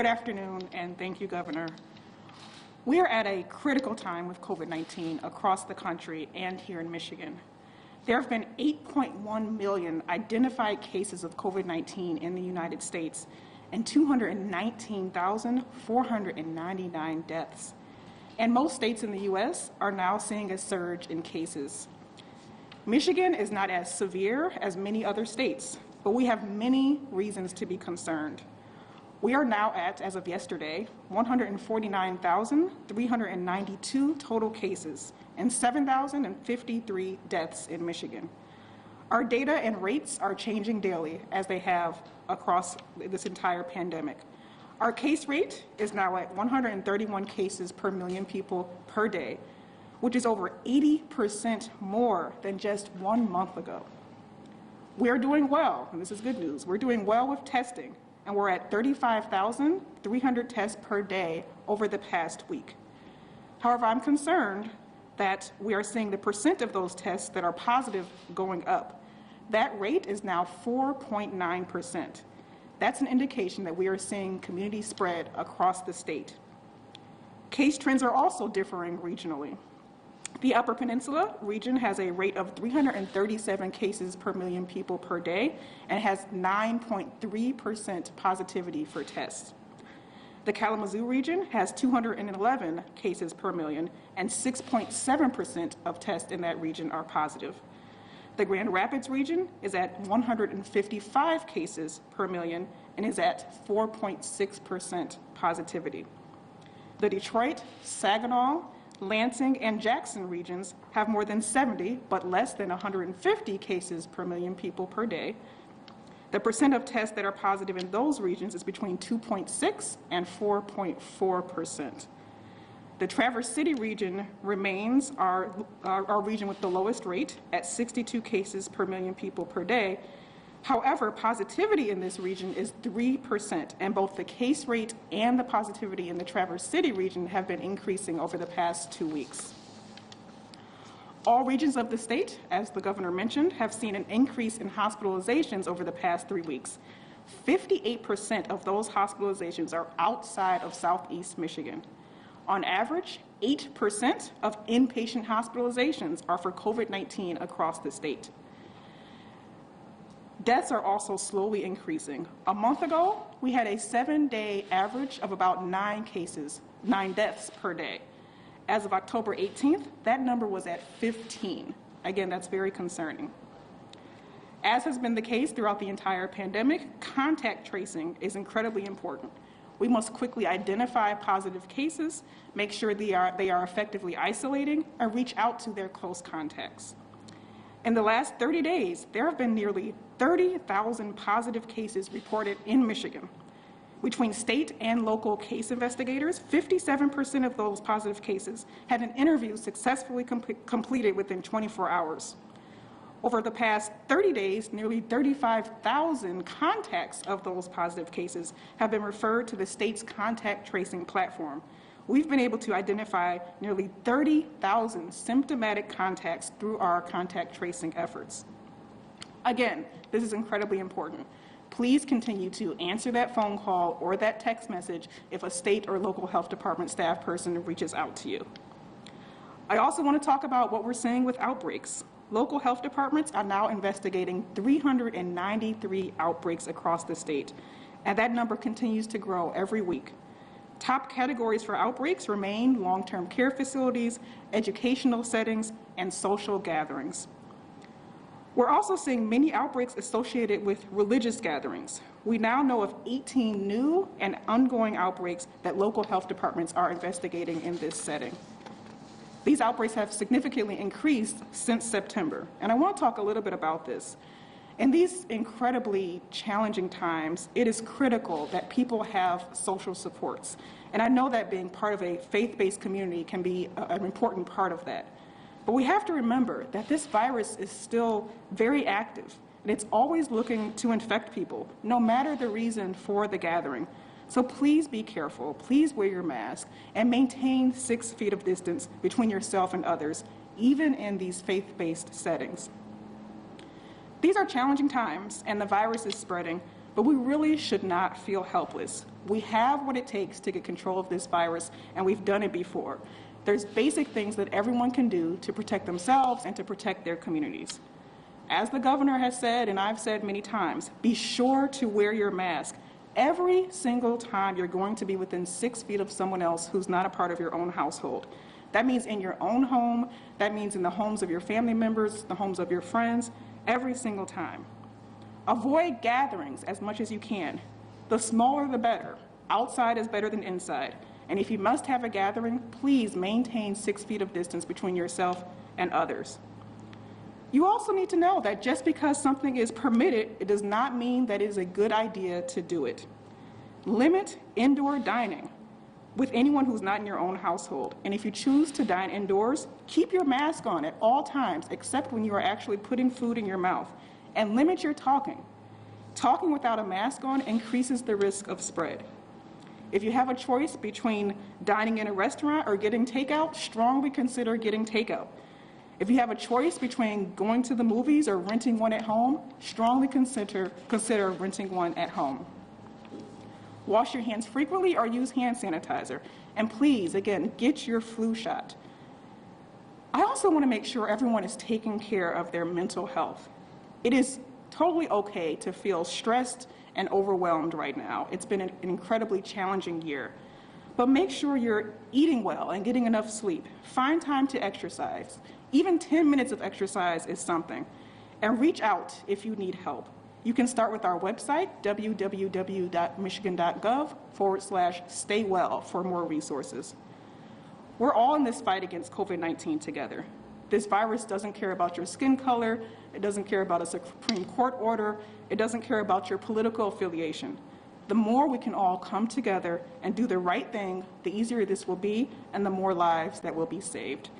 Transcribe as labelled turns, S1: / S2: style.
S1: Good afternoon, and thank you, Governor. We are at a critical time with COVID-19 across the country and here in Michigan. There have been 8.1 million identified cases of COVID-19 in the United States and 219,499 deaths. And most states in the U.S. are now seeing a surge in cases. Michigan is not as severe as many other states, but we have many reasons to be concerned. We are now at, as of yesterday, 149,392 total cases and 7,053 deaths in Michigan. Our data and rates are changing daily, as they have across this entire pandemic. Our case rate is now at 131 cases per million people per day, which is over 80% more than just 1 month ago. We are doing well, and this is good news. We're doing well with testing, and we're at 35,300 tests per day over the past week. However, I'm concerned that we are seeing the percent of those tests that are positive going up. That rate is now 4.9%. That's an indication that we are seeing community spread across the state. Case trends are also differing regionally. The Upper Peninsula region has a rate of 337 cases per million people per day and has 9.3% positivity for tests. The Kalamazoo region has 211 cases per million, and 6.7% of tests in that region are positive. The Grand Rapids region is at 155 cases per million and is at 4.6% positivity. The Detroit, Saginaw, Lansing, and Jackson regions have more than 70, but less than 150 cases per million people per day. The percent of tests that are positive in those regions is between 2.6 and 4.4%. The Traverse City region remains our region with the lowest rate at 62 cases per million people per day. However, positivity in this region is 3%, and both the case rate and the positivity in the Traverse City region have been increasing over the past 2 weeks. All regions of the state, as the governor mentioned, have seen an increase in hospitalizations over the past 3 weeks. 58% of those hospitalizations are outside of Southeast Michigan. On average, 8% of inpatient hospitalizations are for COVID-19 across the state. Deaths are also slowly increasing. A month ago, we had a 7-day average of about 9 deaths per day. As of October 18th, that number was at 15. Again, that's very concerning. As has been the case throughout the entire pandemic, contact tracing is incredibly important. We must quickly identify positive cases, make sure they are effectively isolating, and reach out to their close contacts. In the last 30 days, there have been nearly 30,000 positive cases reported in Michigan. Between state and local case investigators, 57% of those positive cases had an interview successfully completed within 24 hours. Over the past 30 days, nearly 35,000 contacts of those positive cases have been referred to the state's contact tracing platform. We've been able to identify nearly 30,000 symptomatic contacts through our contact tracing efforts. Again, this is incredibly important. Please continue to answer that phone call or that text message if a state or local health department staff person reaches out to you. I also want to talk about what we're seeing with outbreaks. Local health departments are now investigating 393 outbreaks across the state, and that number continues to grow every week. Top categories for outbreaks remain long-term care facilities, educational settings, and social gatherings. We're also seeing many outbreaks associated with religious gatherings. We now know of 18 new and ongoing outbreaks that local health departments are investigating in this setting. These outbreaks have significantly increased since September, and I want to talk a little bit about this. In these incredibly challenging times, it is critical that people have social supports, and I know that being part of a faith-based community can be an important part of that. But we have to remember that this virus is still very active, and it's always looking to infect people, no matter the reason for the gathering. So please be careful, please wear your mask, and maintain 6 feet of distance between yourself and others, even in these faith-based settings. These are challenging times, and the virus is spreading, but we really should not feel helpless. We have what it takes to get control of this virus, and we've done it before. There's basic things that everyone can do to protect themselves and to protect their communities. As the governor has said, and I've said many times, be sure to wear your mask every single time you're going to be within 6 feet of someone else who's not a part of your own household. That means in your own home, that means in the homes of your family members, the homes of your friends, every single time. Avoid gatherings as much as you can. The smaller the better. Outside is better than inside. And if you must have a gathering, please maintain 6 feet of distance between yourself and others. You also need to know that just because something is permitted, it does not mean that it is a good idea to do it. Limit indoor dining with anyone who's not in your own household. And if you choose to dine indoors, keep your mask on at all times, except when you are actually putting food in your mouth. And limit your talking. Talking without a mask on increases the risk of spread. If you have a choice between dining in a restaurant or getting takeout, strongly consider getting takeout. If you have a choice between going to the movies or renting one at home, strongly consider renting one at home. Wash your hands frequently or use hand sanitizer. And please, again, get your flu shot. I also want to make sure everyone is taking care of their mental health. It is totally okay to feel stressed and overwhelmed right now. It's been an incredibly challenging year. But make sure you're eating well and getting enough sleep. Find time to exercise. Even 10 minutes of exercise is something. And reach out if you need help. You can start with our website, www.michigan.gov/staywell for more resources. We're all in this fight against COVID-19 together. This virus doesn't care about your skin color, it doesn't care about a Supreme Court order, it doesn't care about your political affiliation. The more we can all come together and do the right thing, the easier this will be and the more lives that will be saved.